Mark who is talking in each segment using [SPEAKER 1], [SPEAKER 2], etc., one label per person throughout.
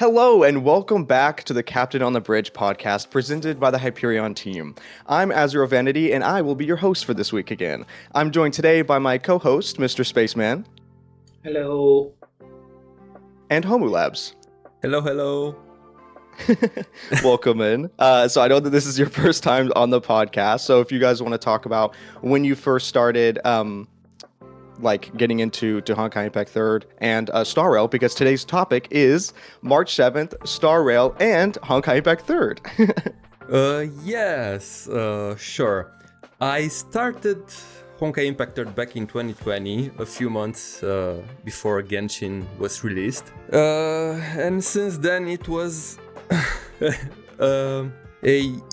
[SPEAKER 1] Hello and welcome back to the Captain on the Bridge podcast presented by the Hyperion Team. I'm Azrial Vanity and I will be your host for this week again. I'm joined today by my co-host, Mister Spaceman.
[SPEAKER 2] Hello.
[SPEAKER 1] And Homu Labs.
[SPEAKER 3] Hello.
[SPEAKER 1] Welcome in. So I know that this is your first time on the podcast, so if you guys want to talk about when you first started getting into Honkai Impact 3rd and Star Rail, because today's topic is March 7th, Star Rail, and Honkai Impact 3rd.
[SPEAKER 3] Yes, sure. I started Honkai Impact 3rd back in 2020, a few months before Genshin was released. And since then it was a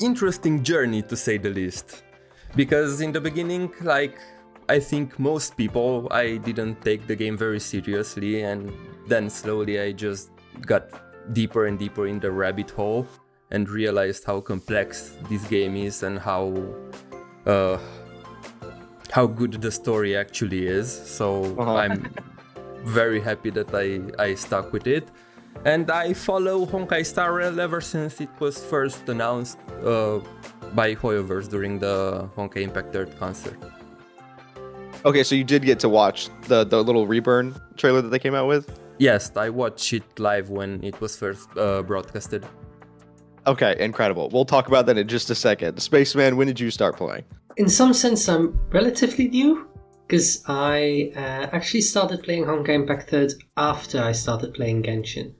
[SPEAKER 3] interesting journey, to say the least. Because in the beginning, I think most people, I didn't take the game very seriously, and then slowly I just got deeper and deeper in the rabbit hole and realized how complex this game is and how good the story actually is. So I'm very happy that I stuck with it. And I follow Honkai Star Rail ever since it was first announced by Hoyoverse during the Honkai Impact 3rd concert.
[SPEAKER 1] Okay, so you did get to watch the little Reburn trailer that they came out with?
[SPEAKER 3] Yes, I watched it live when it was first broadcasted.
[SPEAKER 1] Okay, incredible. We'll talk about that in just a second. Spaceman, when did you start playing?
[SPEAKER 2] In some sense, I'm relatively new, because I actually started playing Honkai Impact 3rd after I started playing Genshin.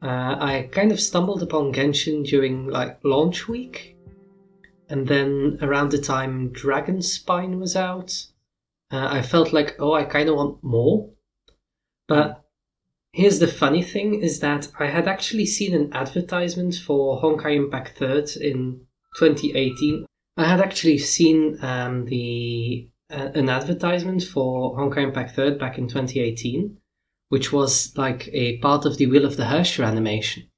[SPEAKER 2] I kind of stumbled upon Genshin during launch week, and then around the time Dragon's Spine was out, I felt like, I kind of want more. But here's the funny thing, is that I had actually seen an advertisement for Honkai Impact 3rd in 2018. I had actually seen an advertisement for Honkai Impact 3rd back in 2018, which was like a part of the Will of the Herrscher animation.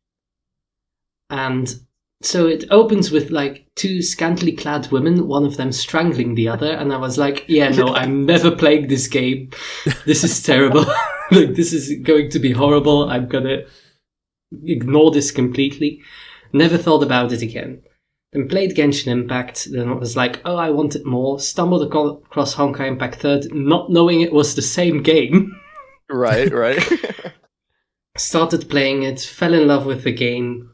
[SPEAKER 2] And so it opens with two scantily clad women, one of them strangling the other, and I was like, yeah, no, I'm never playing this game. This is terrible. This is going to be horrible. I'm gonna ignore this completely. Never thought about it again. Then played Genshin Impact, then it was like, I wanted more. Stumbled across Honkai Impact 3rd, not knowing it was the same game.
[SPEAKER 1] Right.
[SPEAKER 2] Started playing it, fell in love with the game,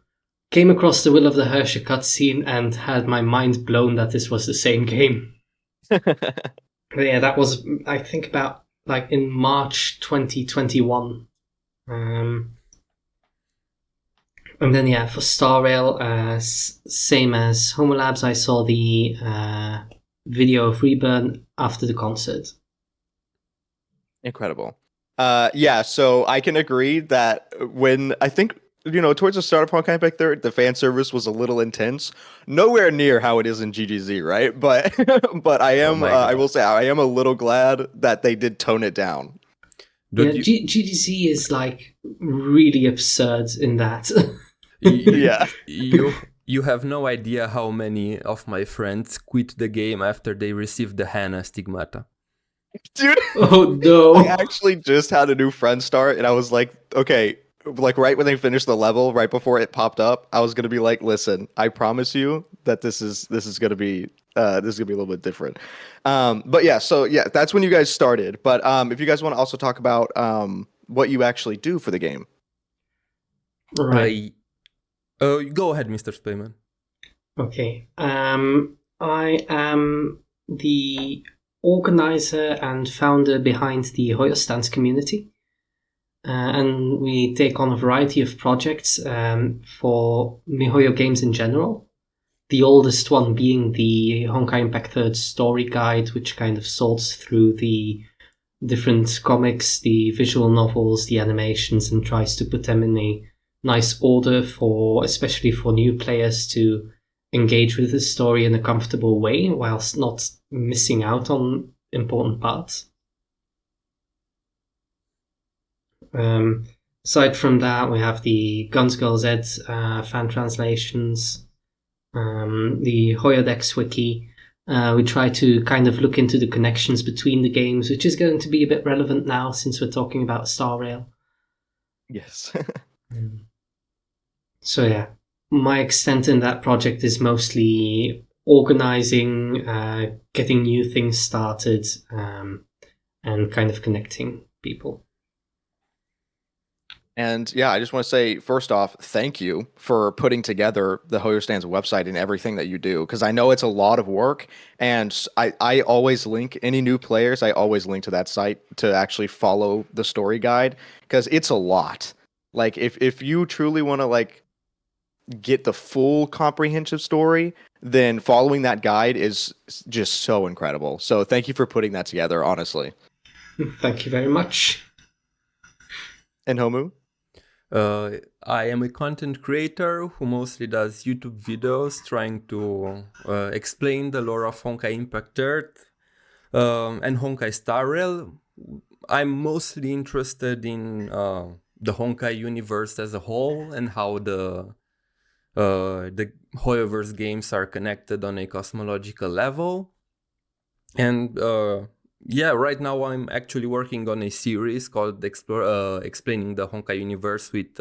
[SPEAKER 2] came across the Will of the Herrscher cutscene and had my mind blown that this was the same game. But yeah, that was, I think, about in March 2021. And then for Star Rail, same as Homu Labs, I saw the video of Reburn after the concert.
[SPEAKER 1] Incredible. So I can agree that when I think, towards the start of Honkai Impact 3rd, the fan service was a little intense. Nowhere near how it is in GGZ, right? But I am, I will say, I am a little glad that they did tone it down.
[SPEAKER 2] GGZ is really absurd in that.
[SPEAKER 1] Yeah.
[SPEAKER 3] You have no idea how many of my friends quit the game after they received the Hana stigmata.
[SPEAKER 1] Dude.
[SPEAKER 2] Oh no.
[SPEAKER 1] I actually just had a new friend start and I was like, okay, right when they finished the level, right before it popped up, I was gonna be like, listen, I promise you that this is gonna be a little bit different. That's when you guys started. But if you guys want to also talk about what you actually do for the game.
[SPEAKER 2] Right.
[SPEAKER 3] Go ahead, Mister Spaceman.
[SPEAKER 2] Okay. I am the organizer and founder behind the Hoyostans community. And we take on a variety of projects for MiHoYo games in general. The oldest one being the Honkai Impact 3rd story guide, which kind of sorts through the different comics, the visual novels, the animations, and tries to put them in a nice order especially for new players to engage with the story in a comfortable way whilst not missing out on important parts. Aside from that, we have the Guns Girl Z fan translations, the Hoyodex wiki. We try to kind of look into the connections between the games, which is going to be a bit relevant now since we're talking about Star Rail.
[SPEAKER 1] Yes.
[SPEAKER 2] So yeah, my extent in that project is mostly organizing, getting new things started, and kind of connecting people.
[SPEAKER 1] And yeah, I just want to say, first off, thank you for putting together the Hoyostans website and everything that you do, because I know it's a lot of work. And I always link any new players, I always link to that site to actually follow the story guide, because it's a lot. Like, if you truly want to like get the full comprehensive story, then following that guide is just so incredible. So thank you for putting that together, honestly.
[SPEAKER 2] Thank you very much.
[SPEAKER 1] And Homu?
[SPEAKER 3] I am a content creator who mostly does YouTube videos trying to explain the lore of Honkai Impact Third and Honkai Star Rail. I'm mostly interested in the Honkai universe as a whole and how the Hoyoverse games are connected on a cosmological level. And yeah, right now I'm actually working on a series called Explaining the Honkai Universe with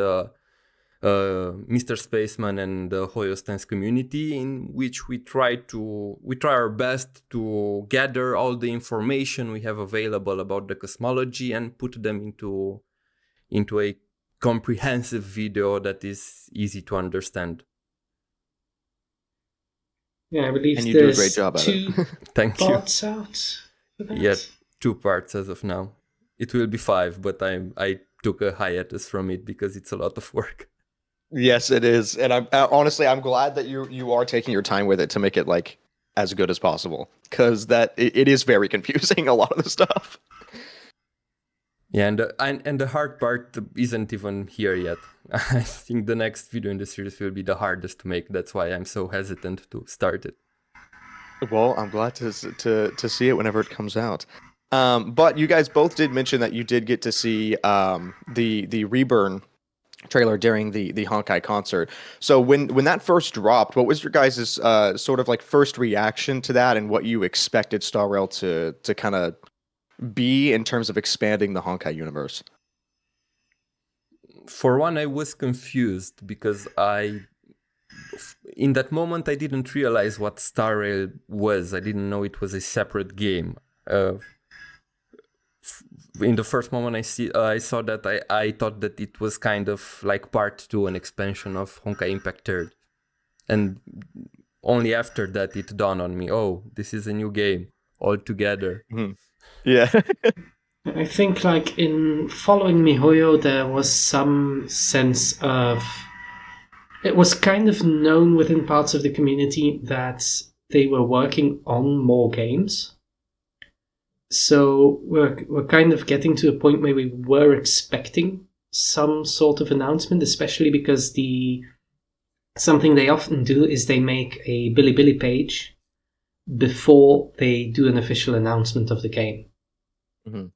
[SPEAKER 3] Mister Spaceman and the Hoyostans community, in which we try our best to gather all the information we have available about the cosmology and put them into a comprehensive video that is easy to understand.
[SPEAKER 2] Yeah, I believe
[SPEAKER 1] And you do a
[SPEAKER 2] there's
[SPEAKER 1] great job at it.
[SPEAKER 2] 2
[SPEAKER 3] Thank you.
[SPEAKER 2] parts out for that.
[SPEAKER 3] Yeah, 2 parts as of now. It will be 5, but I took a hiatus from it because it's a lot of work.
[SPEAKER 1] Yes, it is, and I'm honestly I'm glad that you are taking your time with it to make it like as good as possible, because it is very confusing, a lot of the stuff.
[SPEAKER 3] Yeah, and the hard part isn't even here yet. I think the next video in the series will be the hardest to make. That's why I'm so hesitant to start it.
[SPEAKER 1] Well, I'm glad to see it whenever it comes out. But you guys both did mention that you did get to see the Reburn trailer during the Honkai concert. So when that first dropped, what was your guys' sort of like first reaction to that, and what you expected Star Rail to kind of be in terms of expanding the Honkai universe?
[SPEAKER 3] For one, I was confused because in that moment I didn't realize what Star Rail was. I didn't know it was a separate game. In the first moment I saw that, I thought that it was kind of like part 2, an expansion of Honkai Impact Third. And only after that it dawned on me, oh, this is a new game altogether.
[SPEAKER 1] Mm-hmm. Yeah.
[SPEAKER 2] I think, like, in following MiHoYo, there was some sense of... It was kind of known within parts of the community that they were working on more games. So we're kind of getting to a point where we were expecting some sort of announcement, especially because something they often do is they make a Bilibili page before they do an official announcement of the game.
[SPEAKER 1] Mm-hmm.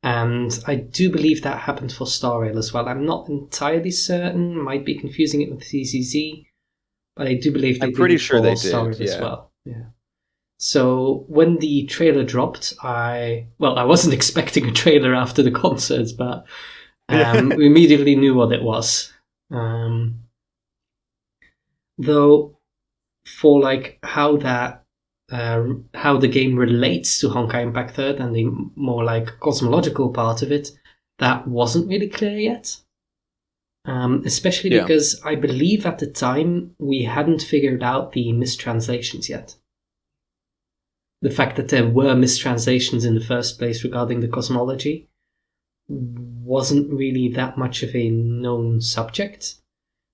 [SPEAKER 2] And I do believe that happened for Star Rail as well. I'm not entirely certain, might be confusing it with CCZ, but I do believe they
[SPEAKER 1] I'm pretty
[SPEAKER 2] did it
[SPEAKER 1] sure
[SPEAKER 2] for
[SPEAKER 1] they
[SPEAKER 2] Star
[SPEAKER 1] did,
[SPEAKER 2] Rail as
[SPEAKER 1] yeah.
[SPEAKER 2] well. Yeah. So when the trailer dropped, I wasn't expecting a trailer after the concerts, but we immediately knew what it was. Though, for like how the game relates to Honkai Impact Third and the more like cosmological part of it, that wasn't really clear yet. Especially because I believe at the time we hadn't figured out the mistranslations yet. The fact that there were mistranslations in the first place regarding the cosmology wasn't really that much of a known subject.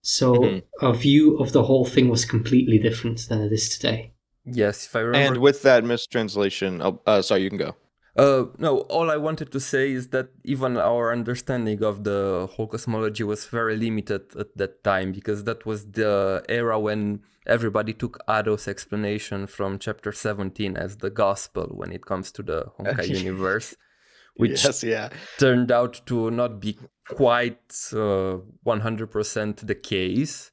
[SPEAKER 2] So our view of the whole thing was completely different than it is today.
[SPEAKER 3] Yes, if I remember.
[SPEAKER 1] And with that mistranslation, sorry, you can go.
[SPEAKER 3] No, all I wanted to say is that even our understanding of the whole cosmology was very limited at that time, because that was the era when everybody took Ado's explanation from chapter 17 as the gospel when it comes to the Honkai universe, which turned out to not be quite 100% the case.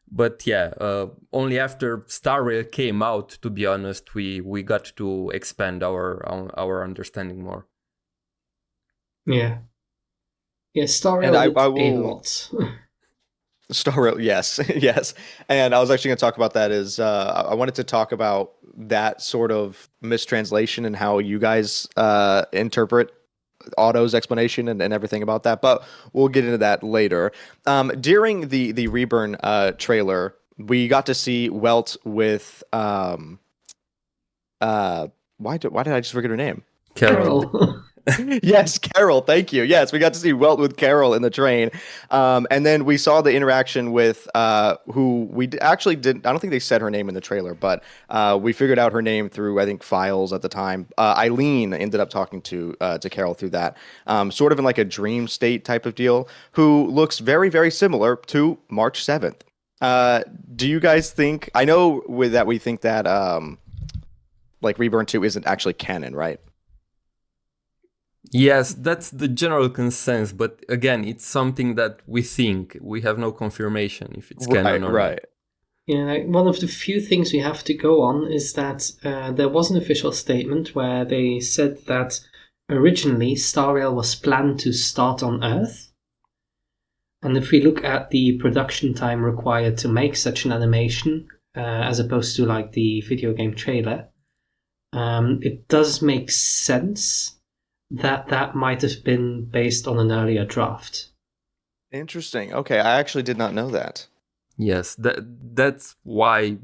[SPEAKER 3] But yeah, only after Star Rail came out, to be honest, we got to expand our understanding more.
[SPEAKER 2] Yeah, Star Rail did a lot.
[SPEAKER 1] Star Rail, yes, yes. And I was actually going to talk about that. Is I wanted to talk about that sort of mistranslation and how you guys interpret Otto's explanation and everything about that. But we'll get into that later. During the Reburn trailer, we got to see Welt with why did I just forget her name?
[SPEAKER 3] Carol.
[SPEAKER 2] Carol.
[SPEAKER 1] Yes, Carol. Thank you. Yes, we got to see Welt with Carol in the train, and then we saw the interaction with who actually didn't. I don't think they said her name in the trailer, but we figured out her name through I think files at the time. Eileen ended up talking to Carol through that, sort of in like a dream state type of deal. Who looks very very similar to March 7th. Do you guys think? I know with that we think that like Reburn 2 isn't actually canon, right?
[SPEAKER 3] Yes, that's the general consensus, but again, it's something that we think. We have no confirmation if it's canon or not.
[SPEAKER 2] Yeah, like one of the few things we have to go on is that there was an official statement where they said that originally Star Rail was planned to start on Earth. And if we look at the production time required to make such an animation, as opposed to like the video game trailer, it does make sense that might have been based on an earlier draft.
[SPEAKER 1] Interesting. Okay, I actually did not know that.
[SPEAKER 3] Yes, that's why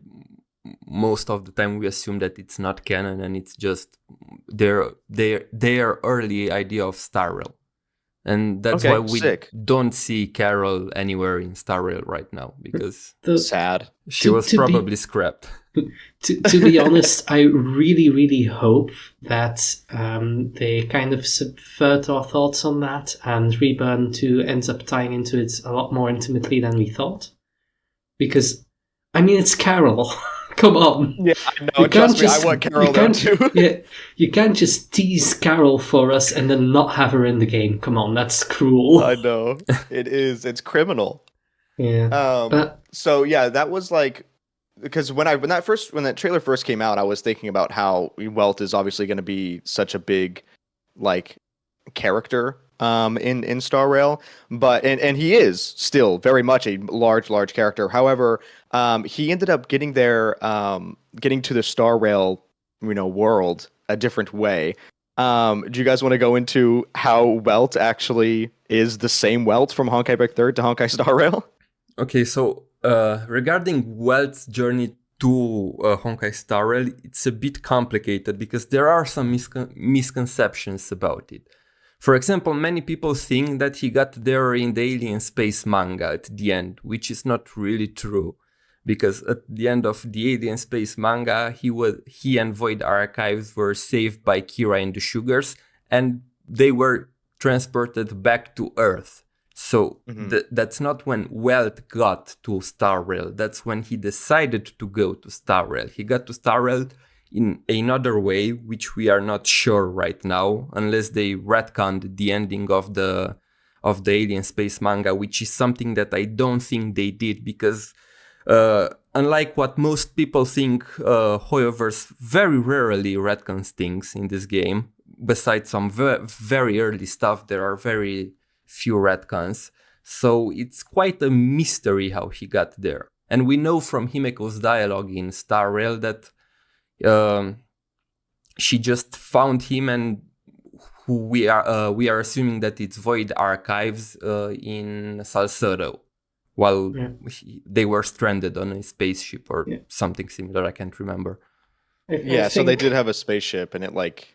[SPEAKER 3] most of the time we assume that it's not canon and it's just their early idea of Star Rail. And that's why we don't see Carol anywhere in Star Rail right now, because
[SPEAKER 1] sad.
[SPEAKER 3] She was probably scrapped.
[SPEAKER 2] To be honest, I really, really hope that they kind of subvert our thoughts on that, and Reburn 2 ends up tying into it a lot more intimately than we thought. Because, I mean, it's Carol. Come on.
[SPEAKER 1] Yeah, I know. Trust me, I want Carol there too.
[SPEAKER 2] Yeah, you can't just tease Carol for us and then not have her in the game. Come on, that's cruel.
[SPEAKER 1] I know. It is. It's criminal.
[SPEAKER 2] Yeah.
[SPEAKER 1] So yeah, that was like, because when that trailer first came out, I was thinking about how Welt is obviously going to be such a big like character in Star Rail, but and he is still very much a large character. However, he ended up getting to the Star Rail world a different way. Do you guys want to go into how Welt actually is the same Welt from Honkai Impact 3rd to Honkai Star Rail?
[SPEAKER 3] Okay, so regarding Welt's journey to Honkai Star Rail, it's a bit complicated because there are some misconceptions about it. For example, many people think that he got there in the Alien Space manga at the end, which is not really true. Because at the end of the Alien Space manga, he and Void Archives were saved by Kira and the Sugars, and they were transported back to Earth. So that's not when Welt got to Star Rail. That's when he decided to go to Star Rail. He got to Star Rail in another way, which we are not sure right now, unless they retconned the ending of the Alien Space manga, which is something that I don't think they did, because unlike what most people think, Hoyoverse very rarely retcons things in this game. Besides some very early stuff, there are very few retcons. So it's quite a mystery how he got there. And we know from Himeko's dialogue in Star Rail that she just found him, and who we are assuming that it's Void Archives in Salcedo, while they were stranded on a spaceship or something similar. I can't remember.
[SPEAKER 1] So they did have a spaceship, and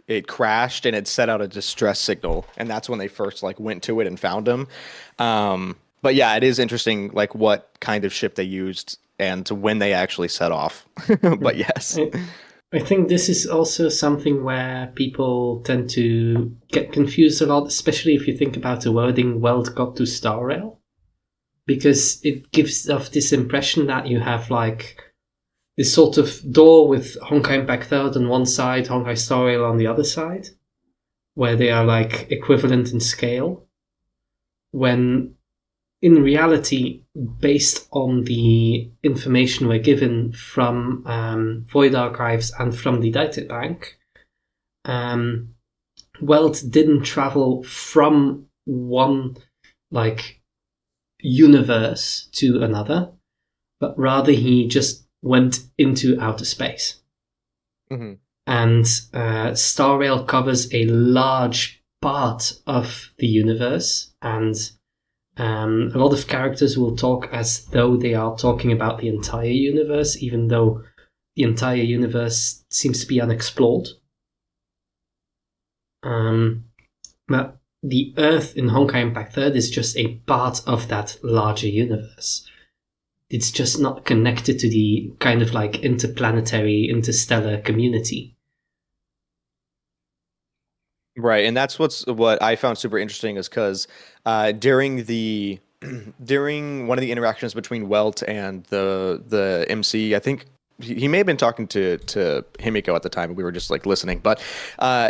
[SPEAKER 1] it crashed, and it set out a distress signal, and that's when they first went to it and found him. But yeah, it is interesting what kind of ship they used and when they actually set off. But yes.
[SPEAKER 2] I think this is also something where people tend to get confused a lot, especially if you think about the wording Welt got to Star Rail. Because it gives off this impression that you have this sort of door with Honkai Impact 3rd on one side, Honkai Star Rail on the other side, where they are equivalent in scale. When in reality, based on the information we're given from Void Archives and from the Databank, Welt didn't travel from one universe to another, but rather he just went into outer space.
[SPEAKER 1] Mm-hmm.
[SPEAKER 2] And Star Rail covers a large part of the universe, and a lot of characters will talk as though they are talking about the entire universe, even though the entire universe seems to be unexplored. But the Earth in Honkai Impact 3rd is just a part of that larger universe. It's just not connected to the kind of like interplanetary, interstellar community.
[SPEAKER 1] Right, and that's what I found super interesting is because during during one of the interactions between Welt and the MC, I think he may have been talking to Himiko at the time. We were just like listening, but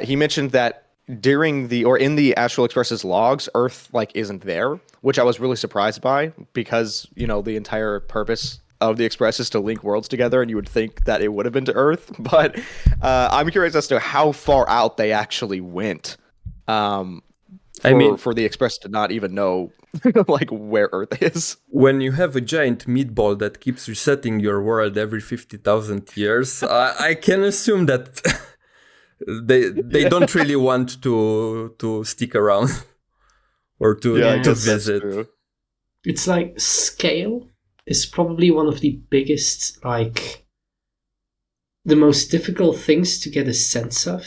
[SPEAKER 1] he mentioned that during in the Astral Express's logs, Earth like isn't there, which I was really surprised by because the entire purpose of the Express is to link worlds together, and you would think that it would have been to Earth, but I'm curious as to how far out they actually went. For the Express to not even know like where Earth is.
[SPEAKER 3] When you have a giant meatball that keeps resetting your world every 50,000 years, I can assume that they don't really want to stick around or to visit.
[SPEAKER 2] It's like scale is probably one of the biggest, like, the most difficult things to get a sense of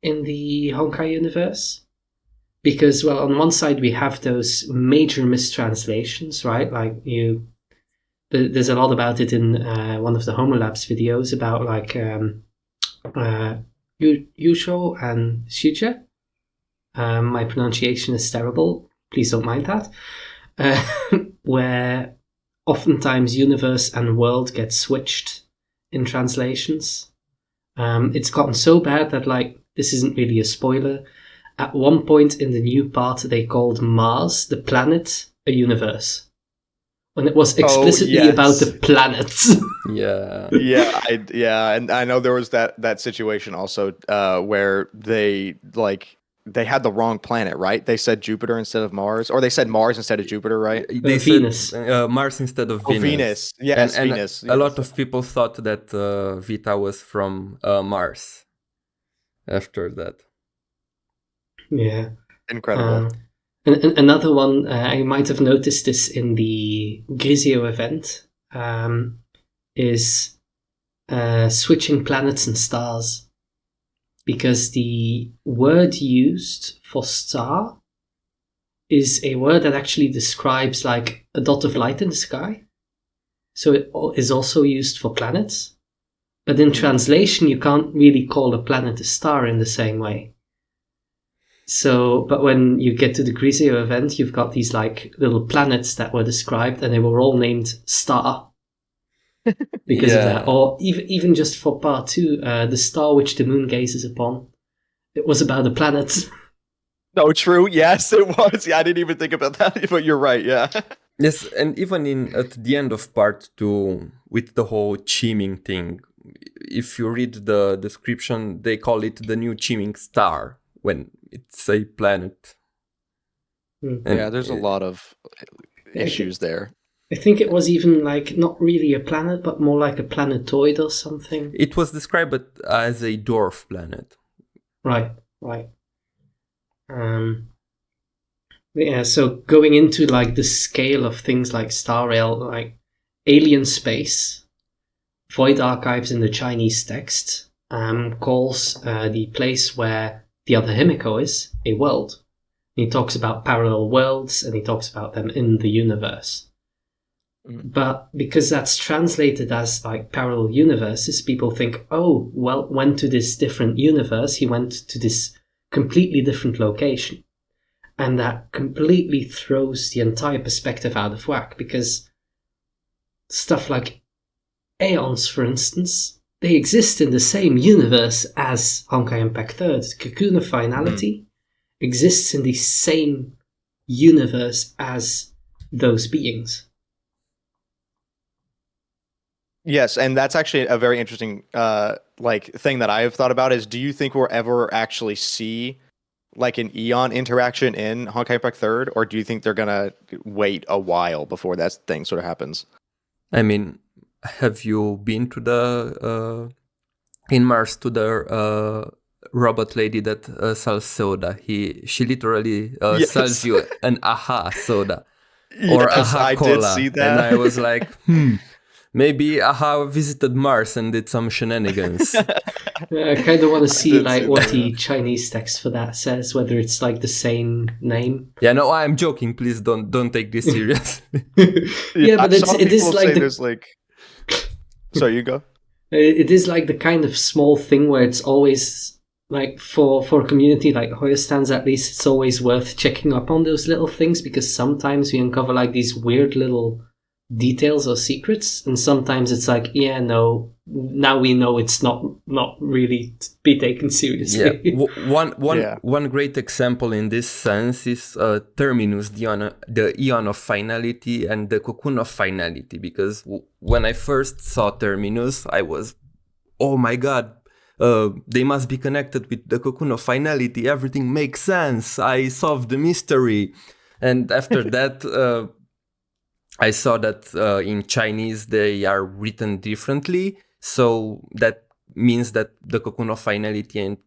[SPEAKER 2] in the Honkai universe. Because, well, on one side we have those major mistranslations, right? Like, there's a lot about it in one of the Homu Labs videos about, like, Yusho and Shuja. My pronunciation is terrible. Please don't mind that. Where oftentimes universe and world get switched in translations. It's gotten so bad that, like, this isn't really a spoiler. At one point in the new part, they called Mars, the planet, a universe. When it was explicitly about the planets.
[SPEAKER 1] And I know there was that situation also where they had the wrong planet, right? They said Jupiter instead of Mars, or they said Mars instead of Jupiter, right?
[SPEAKER 3] They
[SPEAKER 2] Venus.
[SPEAKER 3] said Mars instead of Venus.
[SPEAKER 1] Venus. Yes,
[SPEAKER 3] and
[SPEAKER 1] Venus.
[SPEAKER 3] A lot of people thought that Vita was from Mars after that.
[SPEAKER 2] Yeah.
[SPEAKER 1] Incredible.
[SPEAKER 2] And another one, I might have noticed this in the Grisio event, is switching planets and stars. Because the word used for star is a word that actually describes like a dot of light in the sky. So it is also used for planets. But in translation, you can't really call a planet a star in the same way. So, but when you get to the Grisio event, you've got these like little planets that were described, and they were all named Star because of that. Or even just for part 2, the star which the moon gazes upon, it was about a planet.
[SPEAKER 1] No, true. Yes, it was. Yeah, I didn't even think about that, but you're right. Yeah.
[SPEAKER 3] Yes, and even at the end of part 2, with the whole chiming thing, if you read the description, they call it the new chiming star when it's a planet.
[SPEAKER 1] Yeah, there's a lot of issues there.
[SPEAKER 2] I think it was even like not really a planet, but more like a planetoid or something.
[SPEAKER 3] It was described as a dwarf planet.
[SPEAKER 2] Right. Yeah, so going into like the scale of things like Star Rail, like alien space, Void Archives in the Chinese text calls the place where the other Himiko is a world. He talks about parallel worlds and he talks about them in the universe. But because that's translated as like parallel universes, people think, oh, well, went to this different universe, he went to this completely different location. And that completely throws the entire perspective out of whack, because stuff like Aeons, for instance, they exist in the same universe as Honkai Impact 3rd. Cocoon of Finality exists in the same universe as those beings.
[SPEAKER 1] Yes, and that's actually a very interesting thing that I have thought about is, do you think we'll ever actually see like an Eon interaction in Honkai Impact Third, or do you think they're gonna wait a while before that thing sort of happens?
[SPEAKER 3] I mean, have you been to the in Mars to the robot lady that sells soda? She literally sells
[SPEAKER 1] Yes.
[SPEAKER 3] you an aha soda or
[SPEAKER 1] Yes,
[SPEAKER 3] aha
[SPEAKER 1] I did see
[SPEAKER 3] cola, and I was
[SPEAKER 1] that.
[SPEAKER 3] like, maybe aha visited Mars and did some shenanigans.
[SPEAKER 2] I kind of want to
[SPEAKER 1] I
[SPEAKER 2] see
[SPEAKER 1] did
[SPEAKER 2] like
[SPEAKER 1] see
[SPEAKER 2] what
[SPEAKER 1] that, yeah.
[SPEAKER 2] the Chinese text for that says, whether it's like the same name.
[SPEAKER 3] Yeah, no, I'm joking. Please don't take this seriously.
[SPEAKER 1] Yeah,
[SPEAKER 2] Yeah,
[SPEAKER 1] I
[SPEAKER 2] but
[SPEAKER 1] saw
[SPEAKER 2] it is
[SPEAKER 1] people
[SPEAKER 2] like
[SPEAKER 1] say
[SPEAKER 2] the
[SPEAKER 1] there's like. Sorry, you go.
[SPEAKER 2] it is like the kind of small thing where it's always like for a community like Hoyostans, at least it's always worth checking up on those little things, because sometimes we uncover like these weird little details or secrets, and sometimes it's like, yeah, no, now we know it's not really to be taken
[SPEAKER 3] Yeah,
[SPEAKER 2] seriously.
[SPEAKER 1] Yeah.
[SPEAKER 3] one great example in this sense is Terminus, the Eon of Finality, and the Cocoon of Finality. Because when I first saw Terminus, I was, oh my god, they must be connected with the Cocoon of Finality. Everything makes sense. I solved the mystery. And after that, I saw that in Chinese they are written differently. So that means that the Cocoon of Finality and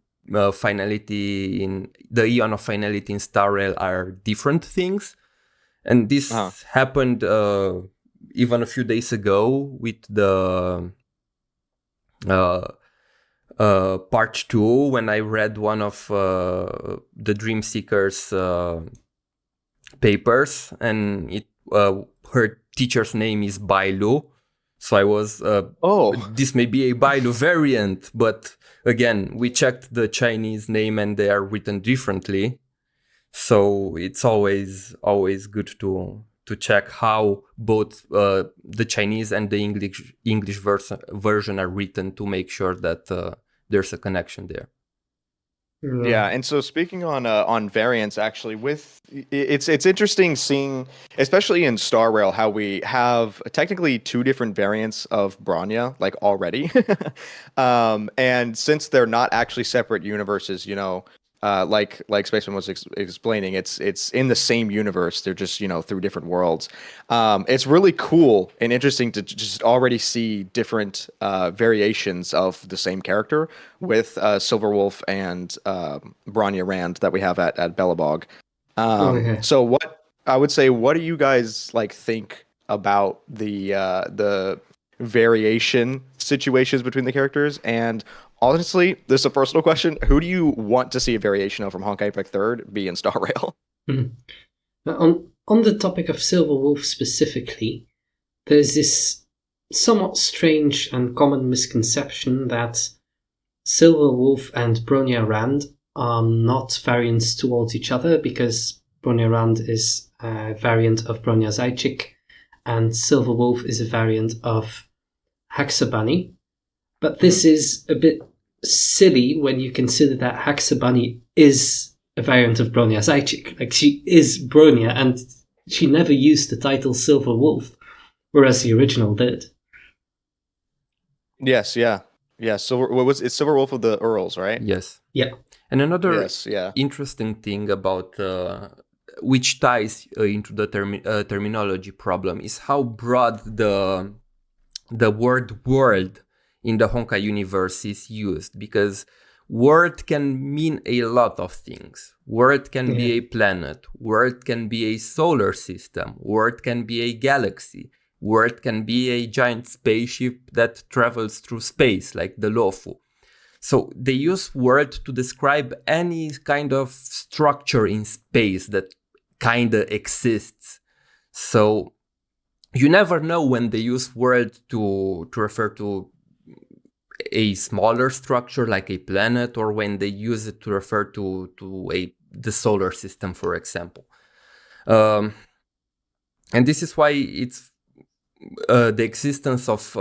[SPEAKER 3] Finality in the Eon of Finality in Star Rail are different things. And
[SPEAKER 1] Uh-huh.
[SPEAKER 3] this happened even a few days ago with the uh, part 2, when I read one of the Dream Seekers papers, and her teacher's name is Bailu. So I was,
[SPEAKER 1] Oh,
[SPEAKER 3] this may be a Bailu variant, but again, we checked the Chinese name and they are written differently. So it's always good to check how both the Chinese and the English version are written, to make sure that there's a connection there.
[SPEAKER 1] yeah. And so speaking on variants, actually, it's interesting seeing, especially in Star Rail, how we have technically two different variants of Bronya, like already. And since they're not actually separate universes, like Spaceman was explaining, it's in the same universe. They're just through different worlds. It's really cool and interesting to just already see different variations of the same character with Silverwolf and Bronya Rand that we have at Bellabog.
[SPEAKER 2] Okay.
[SPEAKER 1] So what do you guys like think about the variation situations between the characters? And honestly, this is a personal question. Who do you want to see a variation of from Honkai Impact Third be in Star Rail?
[SPEAKER 2] On the topic of Silverwolf specifically, there's this somewhat strange and common misconception that Silverwolf and Bronya Rand are not variants towards each other, because Bronya Rand is a variant of Bronya Zajcik and Silverwolf is a variant of Haxabani. But this is a bit silly when you consider that Haxabani is a variant of Bronya Zajcik. Like, she is Bronya, and she never used the title Silver Wolf, whereas the original did.
[SPEAKER 1] Yes, yeah. Yeah, it's Silverwolf of the Earls, right?
[SPEAKER 3] Yes.
[SPEAKER 2] Yeah.
[SPEAKER 3] And another
[SPEAKER 1] Yes, yeah.
[SPEAKER 3] interesting thing about which ties into the terminology problem is how broad the word world in the Honkai universe is used, because world can mean a lot of things. World can be a planet, world can be a solar system, world can be a galaxy, world can be a giant spaceship that travels through space, like the Lofu. So they use world to describe any kind of structure in space that kind of exists. So you never know when they use world to refer to a smaller structure like a planet, or when they use it to refer to the solar system, for example. And this is why it's the existence of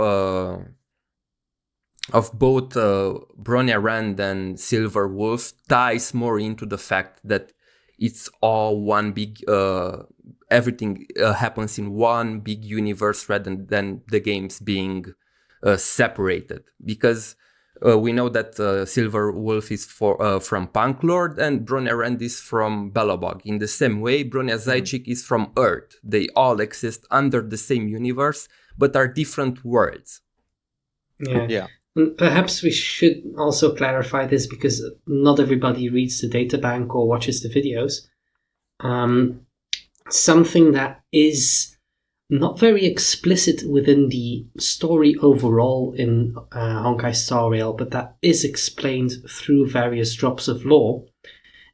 [SPEAKER 3] both Bronya Rand and Silver Wolf ties more into the fact that it's all one big everything happens in one big universe, rather than the games being separated. Because We know that Silver Wolf is from Punklord and Bronya Rand is from Belobog. In the same way, Bronya Zajcik is from Earth. They all exist under the same universe, but are different worlds.
[SPEAKER 2] Yeah. And perhaps we should also clarify this because not everybody reads the databank or watches the videos. Something that is not very explicit within the story overall in Honkai Star Rail, but that is explained through various drops of lore,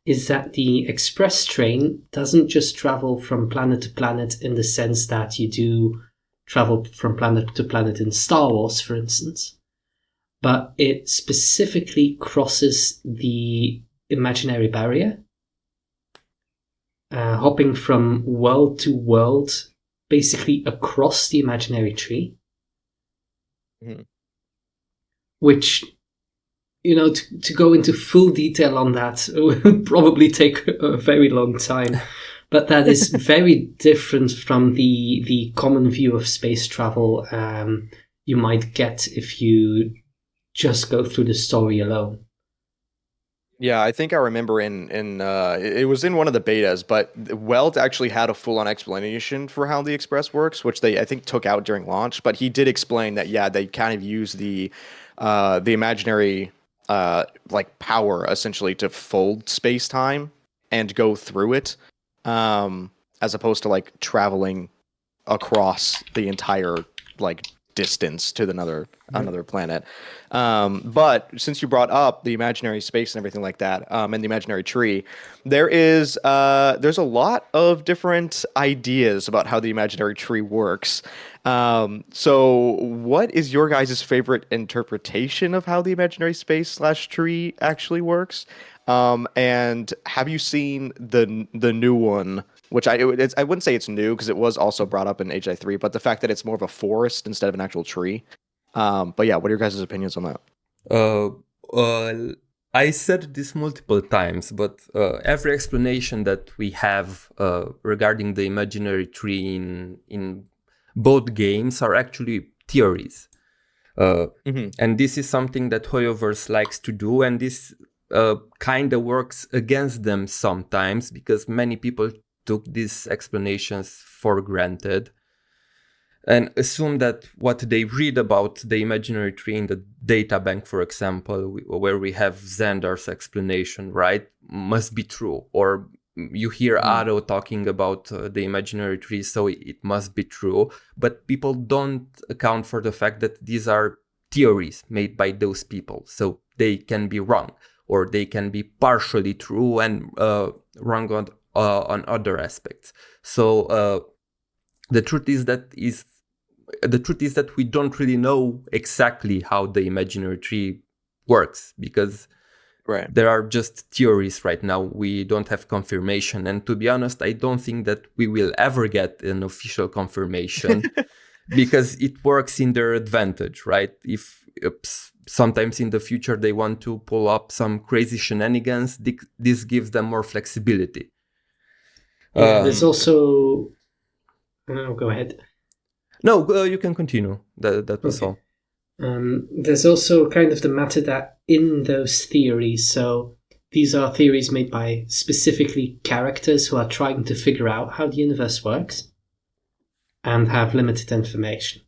[SPEAKER 2] is that the express train doesn't just travel from planet to planet in the sense that you do travel from planet to planet in Star Wars, for instance, but it specifically crosses the imaginary barrier, hopping from world to world, basically across the imaginary tree, which, to go into full detail on that would probably take a very long time. But that is very different from the common view of space travel you might get if you just go through the story alone.
[SPEAKER 1] Yeah, I think I remember it was in one of the betas, but Welt actually had a full-on explanation for how the Express works, which they I think took out during launch. But he did explain that they kind of use the imaginary power essentially to fold space-time and go through it, as opposed to traveling across the entire distance to another planet. But since you brought up the imaginary space and everything like that, and the imaginary tree, there's a lot of different ideas about how the imaginary tree works. So what is your guys' favorite interpretation of how the imaginary space/tree actually works? And have you seen the new one? Which I wouldn't say it's new because it was also brought up in HI3, but the fact that it's more of a forest instead of an actual tree. But yeah, what are your guys' opinions on that?
[SPEAKER 3] I said this multiple times, but every explanation that we have regarding the imaginary tree in both games are actually theories. And this is something that Hoyoverse likes to do, and this kind of works against them sometimes because many people took these explanations for granted and assume that what they read about the imaginary tree in the data bank, for example, where we have Xandar's explanation, right, must be true. Or you hear Ado talking about the imaginary tree, so it must be true. But people don't account for the fact that these are theories made by those people, so they can be wrong, or they can be partially true and wrong on other aspects. So the truth is that we don't really know exactly how the imaginary tree works because there are just theories right now. We don't have confirmation, and to be honest, I don't think that we will ever get an official confirmation because it works in their advantage, right? If sometimes in the future they want to pull up some crazy shenanigans, this gives them more flexibility.
[SPEAKER 2] There's also... go ahead.
[SPEAKER 3] No, you can continue. That was all.
[SPEAKER 2] There's also kind of the matter that in those theories, so these are theories made by specifically characters who are trying to figure out how the universe works and have limited information.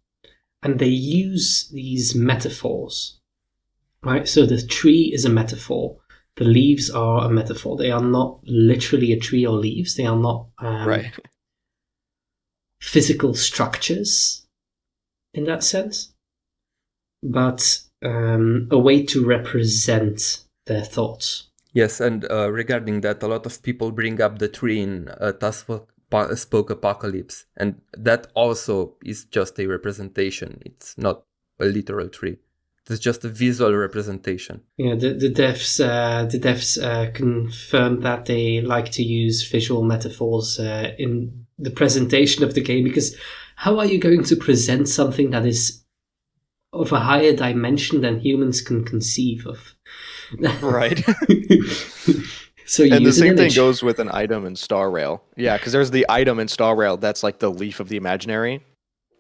[SPEAKER 2] And they use these metaphors, right? So the tree is a metaphor. The leaves are a metaphor. They are not literally a tree or leaves. They are not physical structures in that sense, but a way to represent their thoughts.
[SPEAKER 3] Yes, and regarding that, a lot of people bring up the tree in Spoke Apocalypse, and that also is just a representation. It's not a literal tree. It's just a visual representation.
[SPEAKER 2] Yeah, the devs confirmed that they like to use visual metaphors in the presentation of the game, because how are you going to present something that is of a higher dimension than humans can conceive of?
[SPEAKER 1] Right.
[SPEAKER 2] So
[SPEAKER 1] and the same thing goes with an item in Star Rail. Yeah, because there's the item in Star Rail that's like the leaf of the imaginary,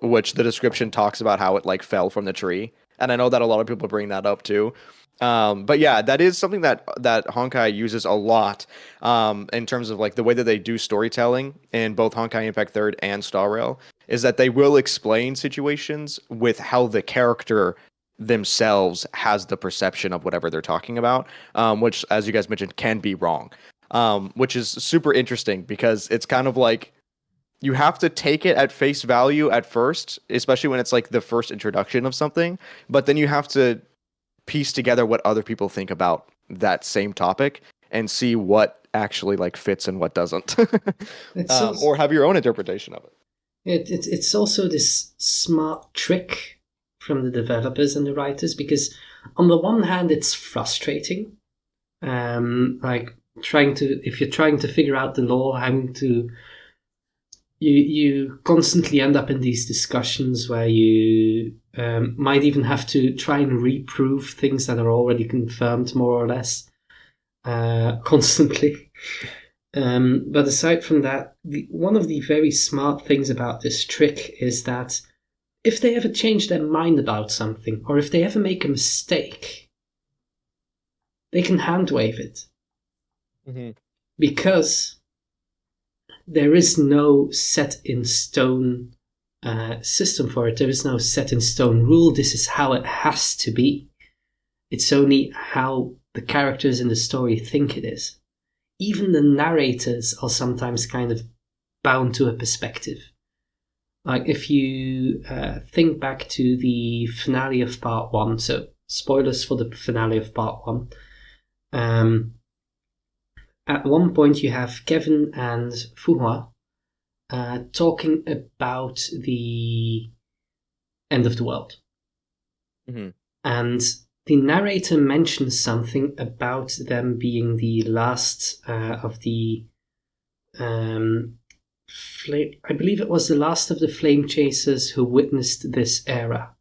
[SPEAKER 1] which the description talks about how it fell from the tree. and I know that a lot of people bring that up too. But yeah, that is something that Honkai uses a lot in terms of like the way that they do storytelling in both Honkai Impact Third and Star Rail, is that they will explain situations with how the character themselves has the perception of whatever they're talking about, which, as you guys mentioned, can be wrong, which is super interesting because it's kind of like you have to take it at face value at first, especially when it's like the first introduction of something, but then you have to piece together what other people think about that same topic and see what actually like fits and what doesn't.
[SPEAKER 2] It's also,
[SPEAKER 1] Or have your own interpretation of it.
[SPEAKER 2] it's also this smart trick from the developers and the writers, because on the one hand it's frustrating, like if you're trying to figure out the lore, having to you constantly end up in these discussions where you might even have to try and reprove things that are already confirmed, more or less, constantly. But aside from that, one of the very smart things about this trick is that if they ever change their mind about something, or if they ever make a mistake, they can hand wave it.
[SPEAKER 1] Mm-hmm.
[SPEAKER 2] Because there is no set in stone system for it. There is no set in stone rule. This is how it has to be. It's only how the characters in the story think it is. Even the narrators are sometimes kind of bound to a perspective. Like if you think back to the finale of Part 1, so spoilers for the finale of Part 1, at one point you have Kevin and Fuhua talking about the end of the world.
[SPEAKER 1] Mm-hmm.
[SPEAKER 2] And the narrator mentions something about them being the last of the I believe it was the last of the flame chasers who witnessed this era.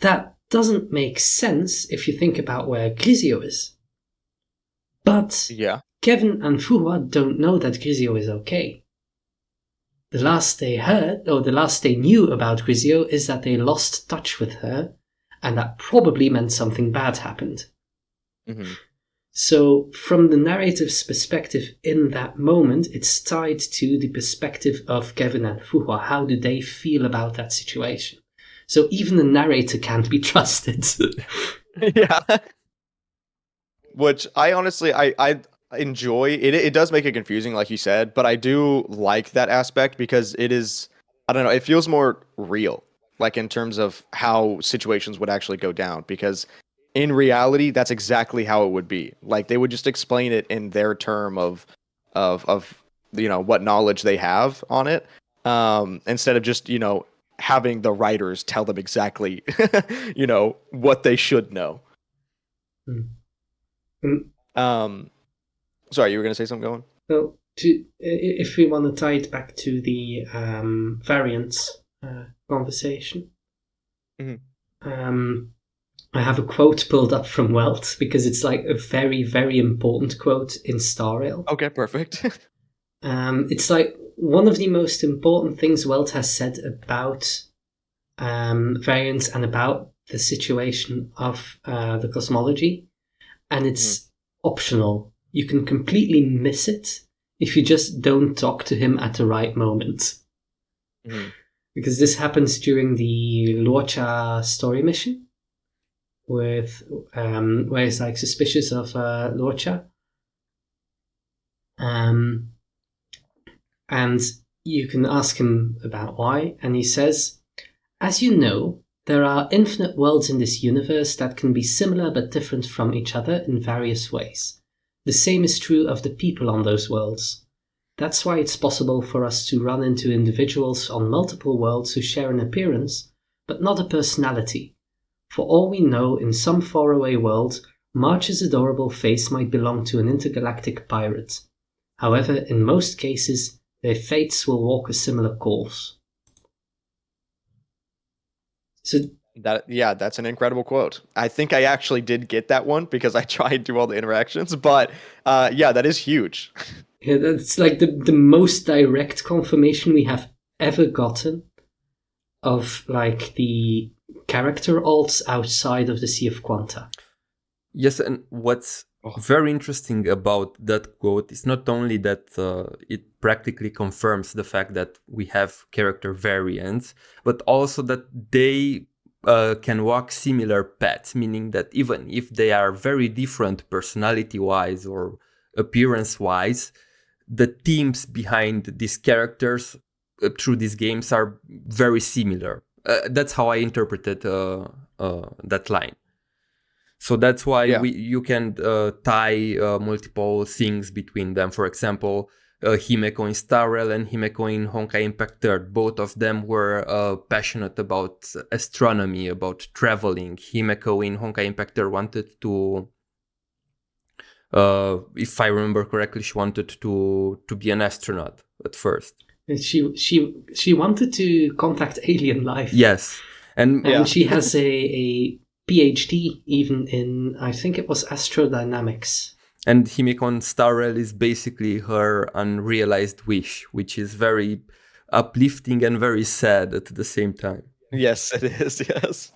[SPEAKER 2] That doesn't make sense if you think about where Grisio is. But
[SPEAKER 1] Yeah.
[SPEAKER 2] Kevin and Fuhua don't know that Grisio is okay. The last they heard, or the last they knew about Grisio, is that they lost touch with her, and that probably meant something bad happened.
[SPEAKER 1] Mm-hmm.
[SPEAKER 2] So, from the narrative's perspective in that moment, it's tied to the perspective of Kevin and Fuhua. How do they feel about that situation? So even the narrator can't be trusted.
[SPEAKER 1] Yeah. Which I honestly I enjoy. It does make it confusing, like you said, but I do like that aspect because it is, I don't know, it feels more real, like in terms of how situations would actually go down, because in reality that's exactly how it would be. Like they would just explain it in their term of what knowledge they have on it, instead of just having the writers tell them exactly what they should know. Sorry, you were gonna say something, going?
[SPEAKER 2] So, if we want to tie it back to the variants conversation,
[SPEAKER 1] Mm-hmm.
[SPEAKER 2] I have a quote pulled up from Welt because it's like a very, very important quote in Star Rail.
[SPEAKER 1] Okay, perfect.
[SPEAKER 2] It's like one of the most important things Welt has said about variants and about the situation of the cosmology, and it's optional. You can completely miss it if you just don't talk to him at the right moment.
[SPEAKER 1] Mm-hmm.
[SPEAKER 2] Because this happens during the Lorcha story mission, with where he's like suspicious of Lorcha. And you can ask him about why, and he says, "As you know, there are infinite worlds in this universe that can be similar but different from each other in various ways. The same is true of the people on those worlds. That's why it's possible for us to run into individuals on multiple worlds who share an appearance, but not a personality. For all we know, in some faraway world, March's adorable face might belong to an intergalactic pirate. However, in most cases, their fates will walk a similar course." So
[SPEAKER 1] that's an incredible quote. I think I actually did get that one because I tried to do all the interactions, but that is huge.
[SPEAKER 2] yeah, that's like the most direct confirmation we have ever gotten of like the character alts outside of the Sea of Quanta.
[SPEAKER 3] Yes, and what's very interesting about that quote is not only that it practically confirms the fact that we have character variants, but also that they can walk similar paths, meaning that even if they are very different personality-wise or appearance-wise, the themes behind these characters through these games are very similar. That's how I interpreted that line. So that's why you can tie multiple things between them. For example, Himeko in Star Rail and Himeko in Honkai Impact 3rd. Both of them were passionate about astronomy, about traveling. Himeko in Honkai Impact 3rd wanted to, if I remember correctly, she wanted to be an astronaut at first.
[SPEAKER 2] And she wanted to contact alien life.
[SPEAKER 3] Yes,
[SPEAKER 2] and she has a PhD even in, I think it was astrodynamics.
[SPEAKER 3] And Himeko in Star Rail is basically her unrealized wish, which is very uplifting and very sad at the same time.
[SPEAKER 1] Yes, it is. Yes.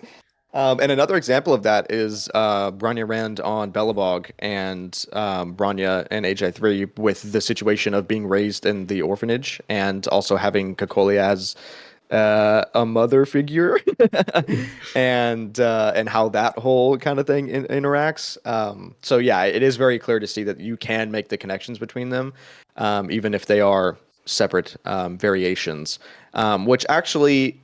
[SPEAKER 1] And another example of that is Bronya Rand on Belobog and Bronya and AJ3 with the situation of being raised in the orphanage and also having Kokolia as a mother figure and how that whole kind of thing interacts. So yeah, it is very clear to see that you can make the connections between them, even if they are separate variations. Which actually,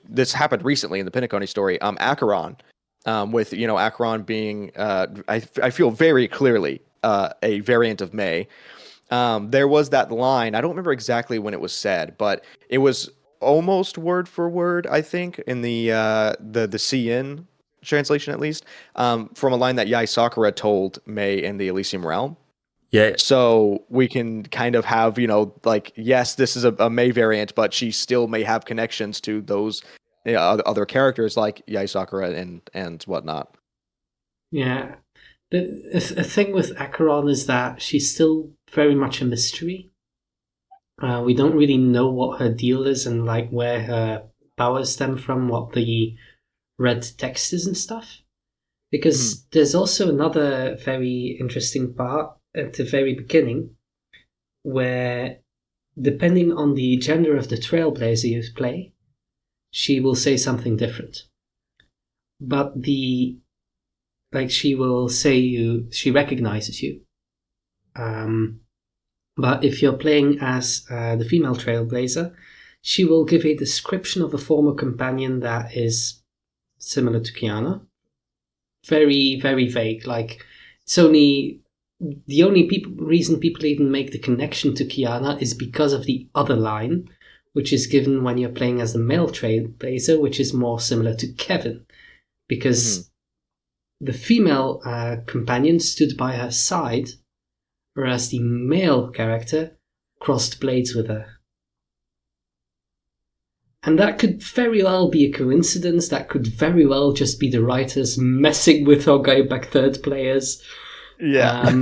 [SPEAKER 1] this happened recently in the Pinacone story. Acheron, with Acheron being, I feel very clearly a variant of May. There was that line. I don't remember exactly when it was said, but it was almost word for word, I think, in the CN translation at least, from a line that Yai Sakura told May in the Elysium Realm.
[SPEAKER 3] Yeah.
[SPEAKER 1] So we can kind of have, like, yes, this is a May variant, but she still may have connections to those other characters like Yai Sakura and whatnot.
[SPEAKER 2] Yeah. The thing with Acheron is that she's still very much a mystery. We don't really know what her deal is and like where her powers stem from, what the red text is and stuff. Because there's also another very interesting part at the very beginning where, depending on the gender of the trailblazer you play, she will say something different. But she will say she recognizes you. But if you're playing as the female trailblazer, she will give a description of a former companion that is similar to Kiana. Very, very vague. Like, it's only the only reason people even make the connection to Kiana is because of the other line, which is given when you're playing as the male trailblazer, which is more similar to Kevin, because the female companion stood by her side, whereas the male character crossed blades with her. And that could very well be a coincidence. That could very well just be the writers messing with Honkai Impact 3rd players.
[SPEAKER 1] Yeah.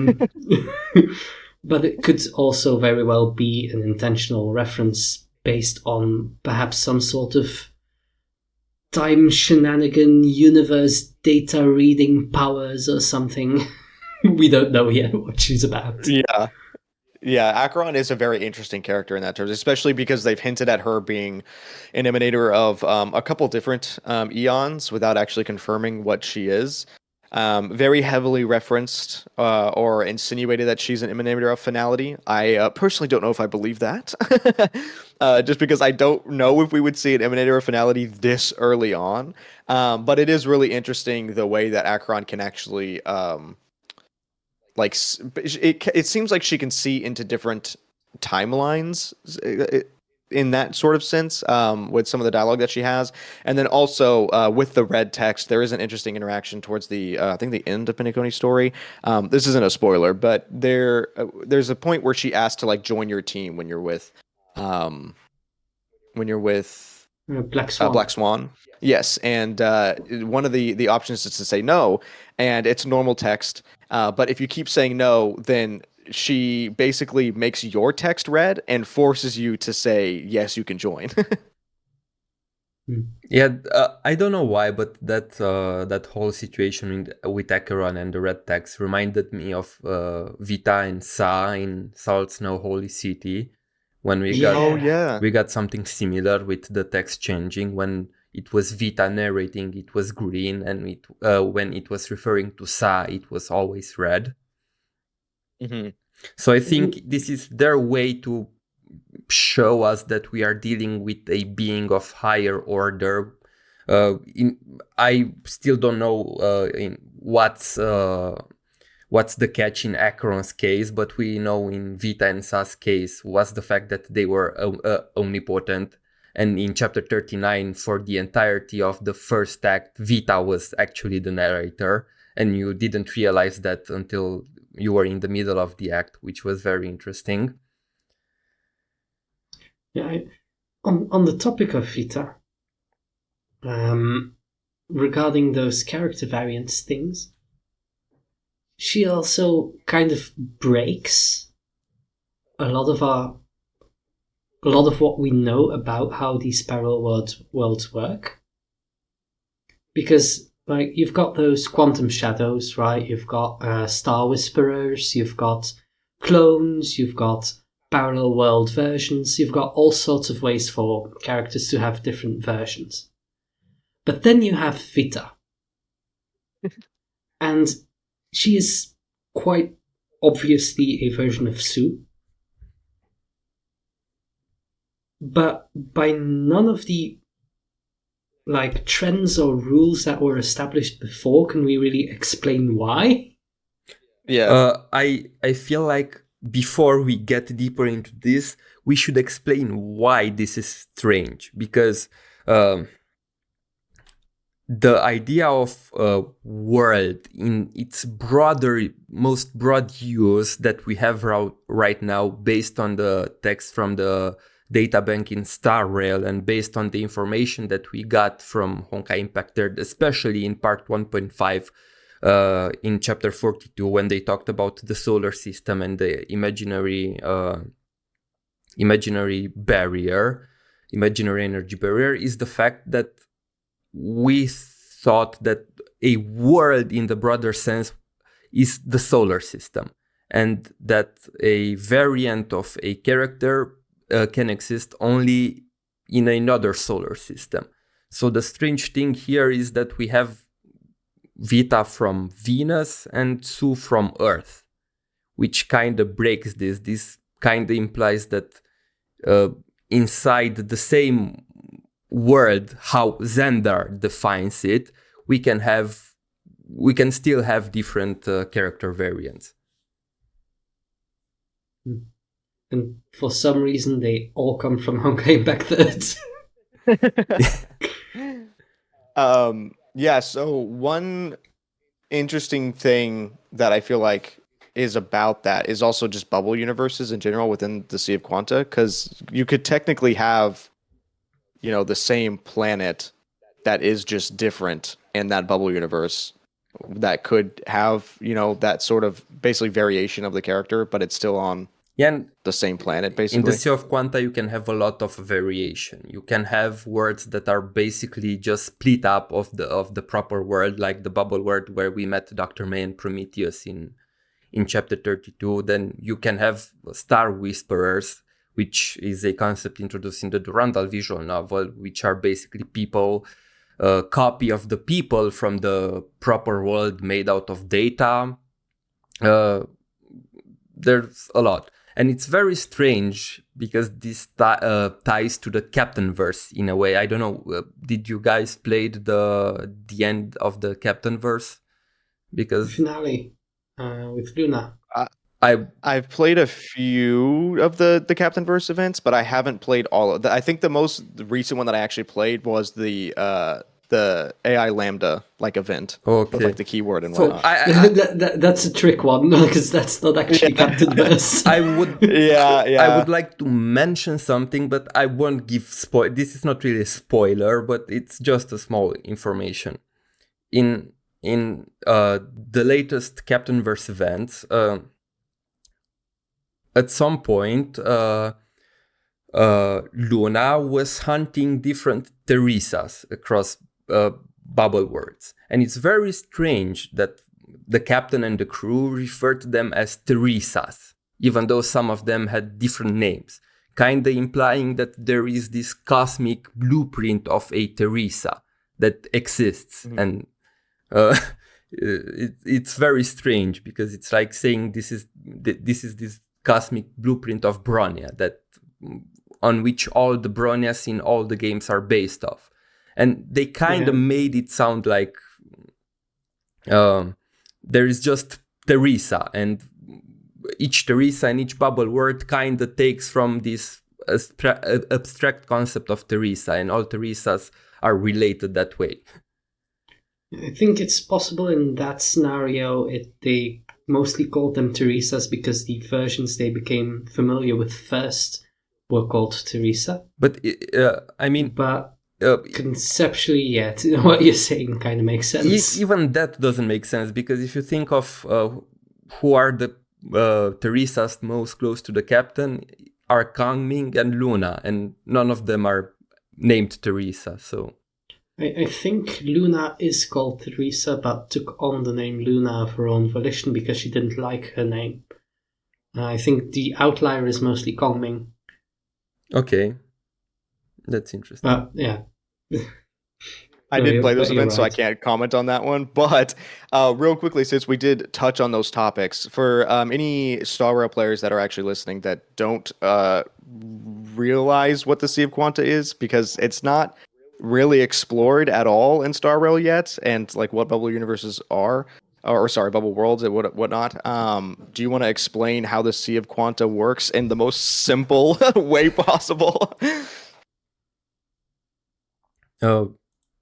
[SPEAKER 2] But it could also very well be an intentional reference based on perhaps some sort of time shenanigan, universe data reading powers or something. We don't know yet what she's about.
[SPEAKER 1] Yeah. Yeah, Acheron is a very interesting character in that terms, especially because they've hinted at her being an emanator of a couple different eons without actually confirming what she is. Very heavily referenced or insinuated that she's an emanator of finality. I personally don't know if I believe that, just because I don't know if we would see an emanator of finality this early on. But it is really interesting the way that Acheron can actually... it seems like she can see into different timelines in that sort of sense, with some of the dialogue that she has. And then also with the red text, there is an interesting interaction towards the I think the end of Pinicone's story. This isn't a spoiler, but there's a point where she asks to like join your team when you're with
[SPEAKER 2] Black Swan.
[SPEAKER 1] Black Swan. Yes, and one of the options is to say no, and it's normal text. But if you keep saying no, then she basically makes your text red and forces you to say yes, you can join.
[SPEAKER 3] Yeah, I don't know why, but that whole situation with Acheron and the red text reminded me of Vita and Sa in Salt Snow Holy City, when
[SPEAKER 1] Oh yeah.
[SPEAKER 3] we got something similar with the text changing. When it was Vita narrating, it was green, and when it was referring to Sa, it was always red.
[SPEAKER 1] Mm-hmm.
[SPEAKER 3] So I think this is their way to show us that we are dealing with a being of higher order. I still don't know in what's the catch in Acheron's case, but we know in Vita and Sa's case was the fact that they were omnipotent. And in chapter 39, for the entirety of the first act, Vita was actually the narrator, and you didn't realize that until you were in the middle of the act, which was very interesting.
[SPEAKER 2] Yeah, on the topic of Vita, regarding those character variants things, she also kind of breaks a lot of what we know about how these parallel worlds work. Because like you've got those quantum shadows, right? You've got star whisperers, you've got clones, you've got parallel world versions, you've got all sorts of ways for characters to have different versions. But then you have Vita. And she is quite obviously a version of Sue. But by none of the like trends or rules that were established before can we really explain why.
[SPEAKER 1] Yeah.
[SPEAKER 3] I feel like before we get deeper into this, we should explain why this is strange, because the idea of a world in its most broad use that we have right now, based on the text from the databank in Star Rail and based on the information that we got from Honkai Impact, especially in part 1.5, in chapter 42, when they talked about the solar system and the imaginary energy barrier, is the fact that we thought that a world in the broader sense is the solar system, and that a variant of a character can exist only in another solar system. So the strange thing here is that we have Vita from Venus and Sue from Earth, which kind of breaks this. This kind of implies that inside the same world, how Xandar defines it, we can still have different character variants.
[SPEAKER 2] And for some reason, they all come from Honkai Impact 3.
[SPEAKER 1] Yeah, so one interesting thing that I feel like is about that is also just bubble universes in general within the Sea of Quanta, because you could technically have, the same planet that is just different in that bubble universe that could have, that sort of basically variation of the character, but it's still on the same planet, basically.
[SPEAKER 3] In the Sea of Quanta, you can have a lot of variation. You can have worlds that are basically just split up of the proper world, like the bubble world where we met Dr. May and Prometheus in chapter 32. Then you can have Star Whisperers, which is a concept introduced in the Durandal visual novel, which are basically people, a copy of the people from the proper world made out of data. There's a lot. And it's very strange because this ties to the Captain verse in a way. I don't know. Did you guys play the end of the Captain verse? Because
[SPEAKER 2] finale with Luna.
[SPEAKER 1] I've played a few of the Captain Verse events, but I haven't played all of them. I think the most recent one that I actually played was the AI Lambda event with the keyword and whatnot.
[SPEAKER 2] That's a trick one because that's not actually Captain Verse.
[SPEAKER 3] I would I would like to mention something, but I won't give spoil. This is not really a spoiler, but it's just a small information. In the latest Captain Verse events, at some point, Luna was hunting different Teresas across bubble worlds. And it's very strange that the captain and the crew refer to them as Teresas, even though some of them had different names, kinda implying that there is this cosmic blueprint of a Teresa that exists. Mm-hmm. And it's very strange, because it's like saying this is this cosmic blueprint of Bronya, that on which all the Bronyas in all the games are based off. And they kind of made it sound like there is just Teresa, and each Teresa and each bubble word kind of takes from this abstract concept of Teresa, and all Teresas are related that way.
[SPEAKER 2] I think it's possible in that scenario they mostly called them Teresas because the versions they became familiar with first were called Teresa.
[SPEAKER 3] But I mean...
[SPEAKER 2] But conceptually, yeah, what you're saying kind of makes sense.
[SPEAKER 3] Even that doesn't make sense, because if you think of who are the Teresas most close to the captain, are Kangming and Luna, and none of them are named Teresa. So
[SPEAKER 2] I think Luna is called Teresa, but took on the name Luna of her own volition because she didn't like her name. I think the outlier is mostly Kangming.
[SPEAKER 3] Okay, that's interesting.
[SPEAKER 2] Yeah.
[SPEAKER 1] I didn't play those events, so I can't comment on that one. But real quickly, since we did touch on those topics, for any Star Rail players that are actually listening that don't realize what the Sea of Quanta is, because it's not really explored at all in Star Rail yet, and like what bubble universes are, or sorry, bubble worlds and whatnot. Do you want to explain how the Sea of Quanta works in the most simple way possible?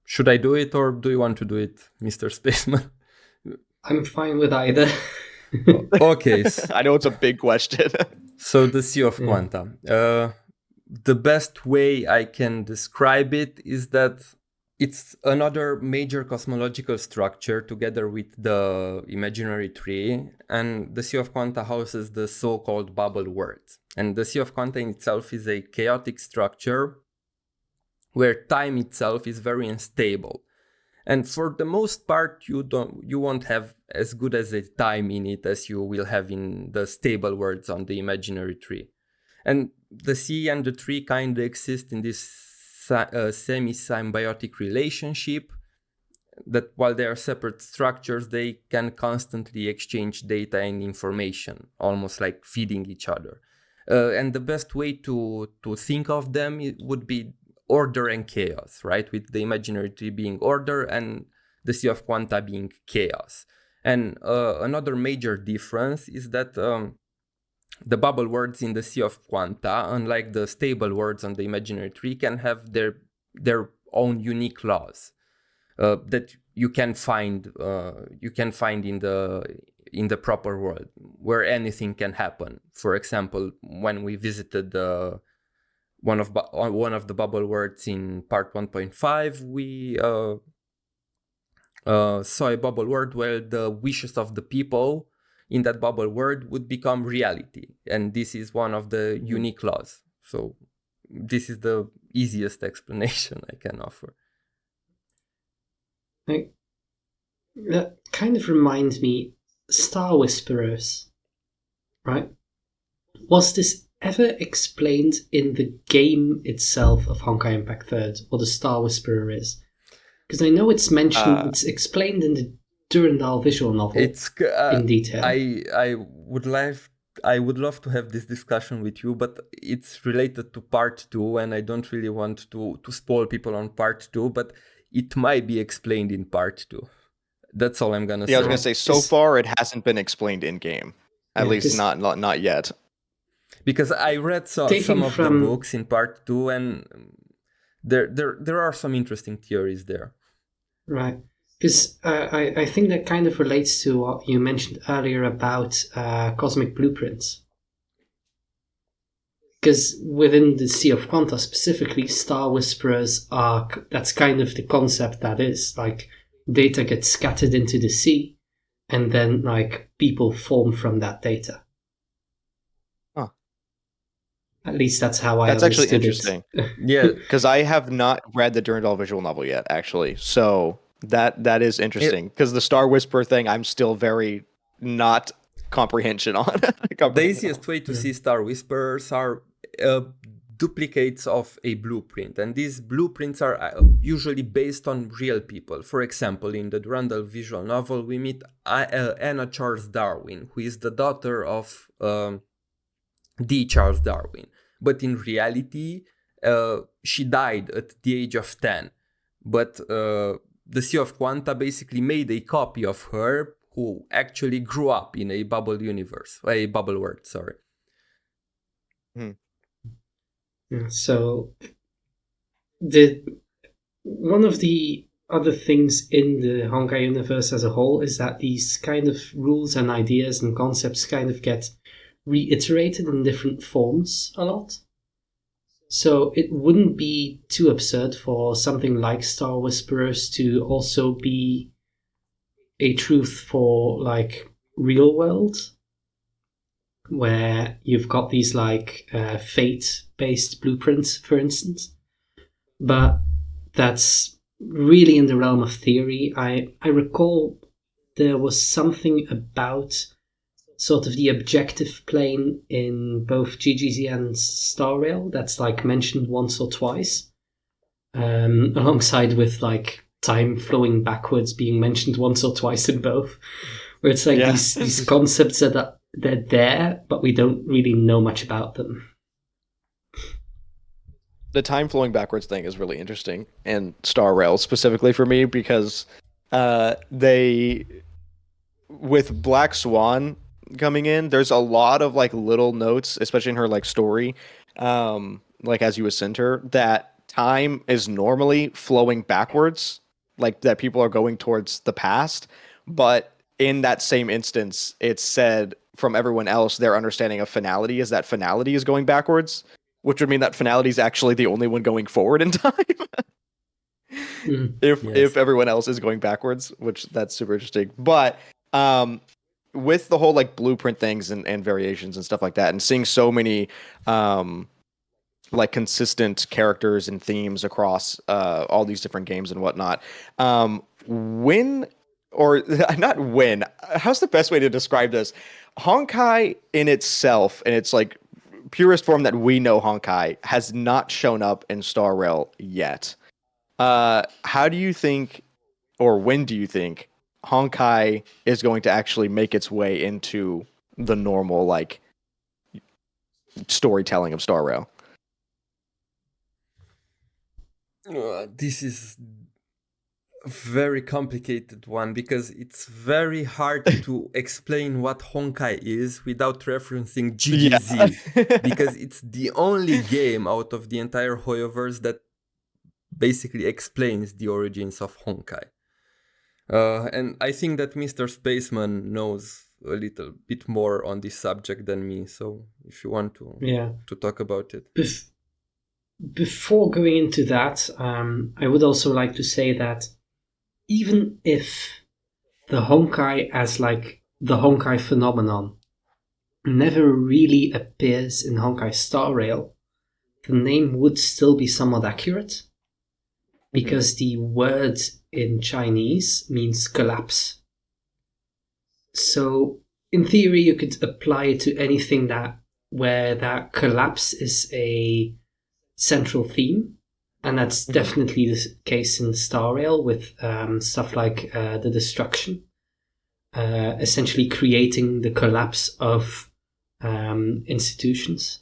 [SPEAKER 3] Should I do it, or do you want to do it, Mister Spaceman?
[SPEAKER 2] I'm fine with either.
[SPEAKER 3] Okay.
[SPEAKER 1] I know it's a big question.
[SPEAKER 3] So the Sea of Quanta. The best way I can describe it is that it's another major cosmological structure together with the imaginary tree, and the Sea of Quanta houses the so-called bubble worlds. And the Sea of Quanta in itself is a chaotic structure where time itself is very unstable. And for the most part, you won't have as good as a time in it as you will have in the stable worlds on the imaginary tree. And the sea and the tree kind of exist in this semi-symbiotic relationship, that while they are separate structures, they can constantly exchange data and information, almost like feeding each other. And the best way to think of them would be order and chaos, right? With the imaginary tree being order and the Sea of Quanta being chaos. And another major difference is that the bubble words in the Sea of Quanta, unlike the stable words on the imaginary tree, can have their own unique laws that you can find in the proper world, where anything can happen. For example, when we visited one of the bubble words in part 1.5, we saw a bubble word where the wishes of the people in that bubble word would become reality, and this is one of the unique laws. So this is the easiest explanation I can offer.
[SPEAKER 2] That kind of reminds me, Star Whisperers, right? Was this ever explained in the game itself of Honkai Impact 3rd, what a Star Whisperer is? Because I know it's mentioned, it's explained in the Durandal visual novel in detail.
[SPEAKER 3] I would love to have this discussion with you, but it's related to part 2, and I don't really want to spoil people on part 2, but it might be explained in part 2. That's all I'm gonna say.
[SPEAKER 1] I was gonna say, so far it hasn't been explained in game, at least not yet.
[SPEAKER 3] Because I read some of the books in part 2, and there are some interesting theories there.
[SPEAKER 2] Right. Because I think that kind of relates to what you mentioned earlier about cosmic blueprints. Because within the Sea of Quanta specifically, Star Whisperers that's kind of the concept that is. Like, data gets scattered into the sea, and then, like, people form from that data.
[SPEAKER 1] Huh.
[SPEAKER 2] At least that's how I
[SPEAKER 1] That's actually
[SPEAKER 2] understood
[SPEAKER 1] interesting.
[SPEAKER 2] it.
[SPEAKER 3] Yeah,
[SPEAKER 1] Because I have not read the Durandal visual novel yet, actually. So that is interesting. Because the Star Whisperer thing, I'm still very not comprehension on.
[SPEAKER 3] the
[SPEAKER 1] comprehending on.
[SPEAKER 3] easiest way to see Star Whisperers are uh, duplicates of a blueprint, and these blueprints are usually based on real people. For example, in the Durandal visual novel, we meet Anna Charles Darwin, who is the daughter of D. Charles Darwin. But in reality, she died at the age of 10. But the Sea of Quanta basically made a copy of her who actually grew up in a bubble universe, a bubble world, sorry.
[SPEAKER 2] So the one of the other things in the Honkai universe as a whole is that these kind of rules and ideas and concepts kind of get reiterated in different forms a lot. So it wouldn't be too absurd for something like Star Whisperers to also be a truth for like real world, where you've got these like fate-based blueprints, for instance. But that's really in the realm of theory. I recall there was something about sort of the objective plane in both GGZ and Star Rail that's like mentioned once or twice, alongside with like time flowing backwards being mentioned once or twice in both, where it's like these concepts that they're there, but we don't really know much about them.
[SPEAKER 1] The time flowing backwards thing is really interesting in Star Rail, specifically for me, because they, with Black Swan coming in, there's a lot of like little notes, especially in her like story, like as you ascend her, that time is normally flowing backwards, like that people are going towards the past, but in that same instance, it's said from everyone else, their understanding of finality is that finality is going backwards, which would mean that finality is actually the only one going forward in time. If everyone else is going backwards, which that's super interesting. But with the whole like blueprint things and variations and stuff like that, and seeing so many like consistent characters and themes across all these different games and whatnot, when or not when, how's the best way to describe this? Honkai in itself, in its like purest form that we know Honkai, has not shown up in Star Rail yet. How do you think, or when do you think, Honkai is going to actually make its way into the normal like storytelling of Star Rail?
[SPEAKER 3] This is a very complicated one because it's very hard to explain what Honkai is without referencing GGZ, because it's the only game out of the entire Hoyoverse that basically explains the origins of Honkai. And I think that Mr. Spaceman knows a little bit more on this subject than me, so if you want to talk about it.
[SPEAKER 2] Before going into that, I would also like to say that even if the Honkai as like the Honkai phenomenon never really appears in Honkai Star Rail, the name would still be somewhat accurate, because the word in Chinese means collapse. So in theory, you could apply it to anything where that collapse is a central theme, and that's definitely the case in Star Rail with stuff like the destruction, essentially creating the collapse of institutions.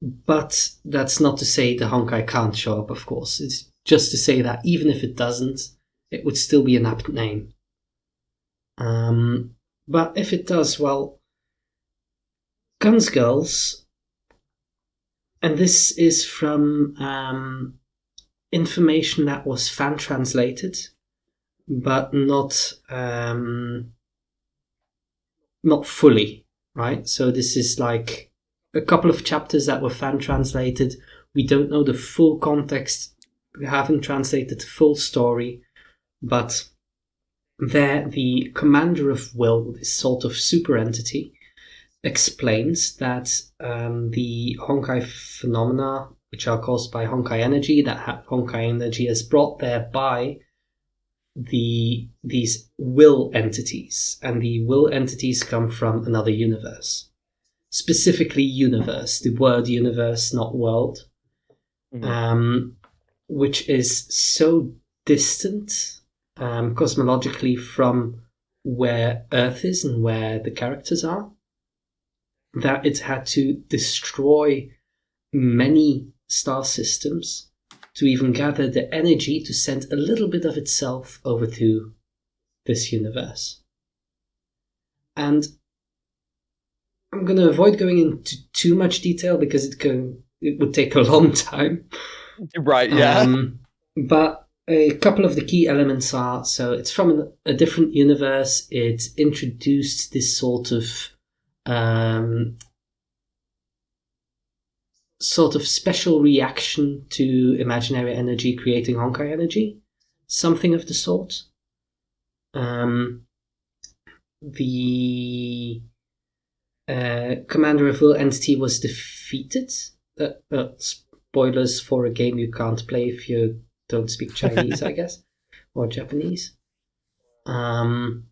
[SPEAKER 2] But that's not to say the Honkai can't show up, of course. It's just to say that even if it doesn't, it would still be an apt name. But if it does, well, Guns Girls, and this is from information that was fan translated, but not fully, right? So this is like a couple of chapters that were fan translated. We don't know the full context. We haven't translated the full story, but there the commander of will, this sort of super entity, explains that the Honkai phenomena, which are caused by Honkai energy, that Honkai energy is brought there by these will entities, and the will entities come from another universe, specifically universe. The word universe, not world, which is so distant cosmologically from where Earth is and where the characters are, that it had to destroy many star systems to even gather the energy to send a little bit of itself over to this universe. And I'm going to avoid going into too much detail because it would take a long time.
[SPEAKER 1] Right, yeah.
[SPEAKER 2] But a couple of the key elements are, so it's from a different universe. It introduced this sort of special reaction to imaginary energy creating Honkai energy, something of the sort. The commander of will entity was defeated. Spoilers for a game you can't play if you don't speak Chinese, I guess, or Japanese. And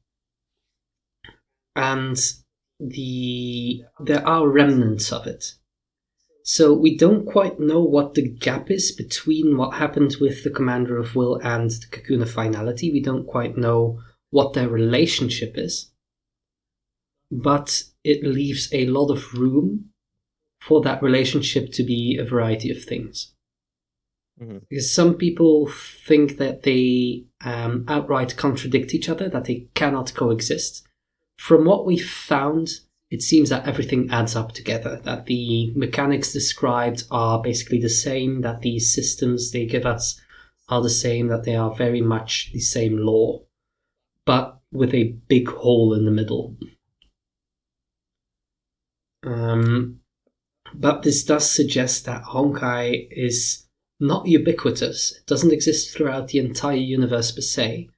[SPEAKER 2] there are remnants of it. So we don't quite know what the gap is between what happened with the Commander of Will and the Cocoon of Finality. We don't quite know what their relationship is. But it leaves a lot of room for that relationship to be a variety of things. Mm-hmm. Because some people think that they outright contradict each other, that they cannot coexist. From what we've found, it seems that everything adds up together, that the mechanics described are basically the same, that the systems they give us are the same, that they are very much the same lore, but with a big hole in the middle. But this does suggest that Honkai is not ubiquitous. It doesn't exist throughout the entire universe per se,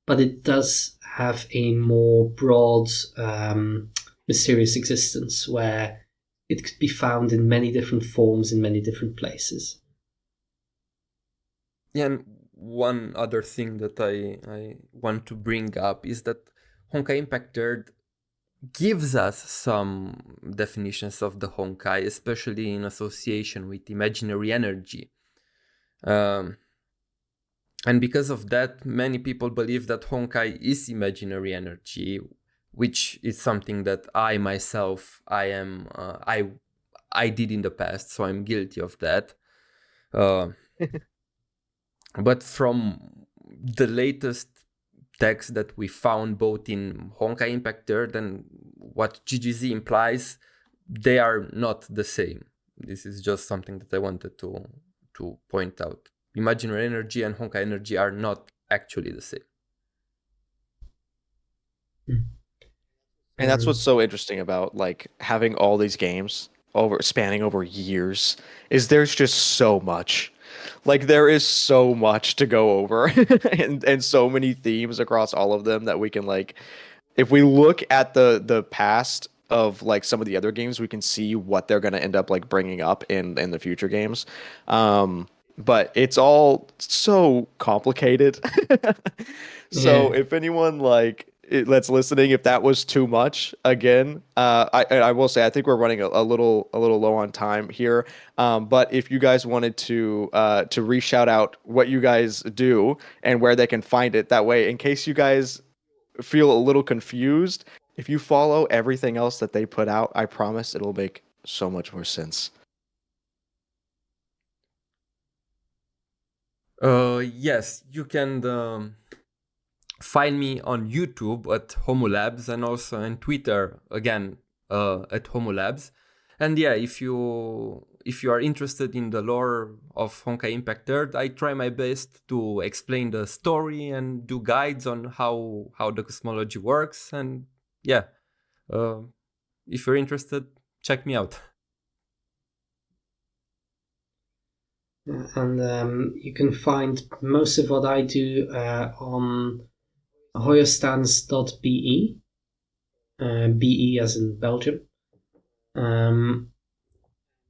[SPEAKER 2] but it does have a more broad, mysterious existence where it could be found in many different forms in many different places.
[SPEAKER 3] Yeah, and one other thing that I want to bring up is that Honkai Impact Third gives us some definitions of the Honkai, especially in association with imaginary energy. And because of that, many people believe that Honkai is imaginary energy, which is something that I myself, I did in the past, so I'm guilty of that. But from the latest text that we found both in Honkai Impact Third and what GGZ implies, they are not the same. This is just something that I wanted to point out. Imaginary energy and Honkai energy are not actually the same.
[SPEAKER 1] And that's what's so interesting about like having all these games spanning over years, is there's just so much. Like there is so much to go over and so many themes across all of them that we can like, if we look at the past of like some of the other games, we can see what they're going to end up like bringing up in the future games. But it's all so complicated. So if anyone like that's listening, if that was too much, again, I will say I think we're running a little low on time here. But if you guys wanted to re-shout out what you guys do and where they can find it, that way, in case you guys feel a little confused, if you follow everything else that they put out, I promise it'll make so much more sense.
[SPEAKER 3] Yes, you can find me on YouTube at Homu Labs and also on Twitter again at Homu Labs. And yeah, if you are interested in the lore of Honkai Impact Third, I try my best to explain the story and do guides on how the cosmology works. And yeah, if you're interested, check me out.
[SPEAKER 2] And you can find most of what I do on Hoyostans.be, BE as in Belgium. And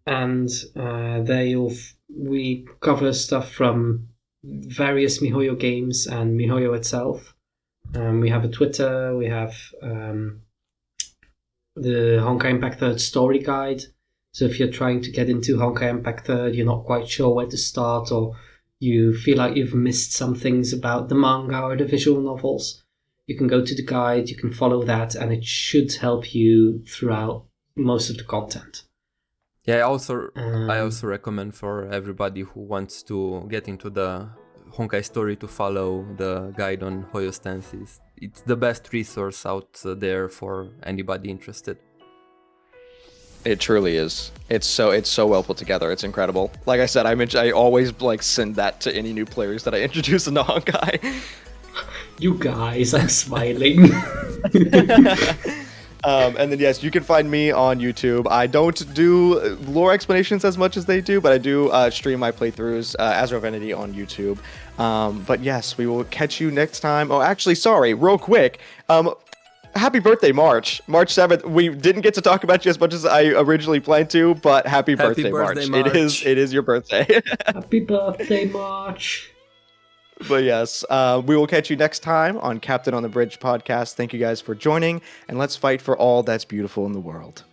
[SPEAKER 2] there we cover stuff from various MiHoYo games and MiHoYo itself. We have a Twitter, we have the Honkai Impact 3 story guide. So if you're trying to get into Honkai Impact 3, you're not quite sure where to start, or you feel like you've missed some things about the manga or the visual novels, you can go to the guide, you can follow that, and it should help you throughout most of the content.
[SPEAKER 3] Yeah, I also recommend for everybody who wants to get into the Honkai story to follow the guide on Hoyostans. It's the best resource out there for anybody interested.
[SPEAKER 1] It truly is. It's so well put together. It's incredible. Like I said, I always like send that to any new players that I introduce into Honkai.
[SPEAKER 2] You guys, I'm smiling.
[SPEAKER 1] And then yes, you can find me on YouTube. I don't do lore explanations as much as they do, but I do stream my playthroughs, Azrial Vanity on YouTube. But yes, we will catch you next time. Oh, actually, sorry, real quick. Happy birthday, March 7th. We didn't get to talk about you as much as I originally planned to, but happy birthday, March. It is your birthday.
[SPEAKER 2] Happy birthday, March.
[SPEAKER 1] But yes, we will catch you next time on Captain on the Bridge podcast. Thank you guys for joining, and let's fight for all that's beautiful in the world.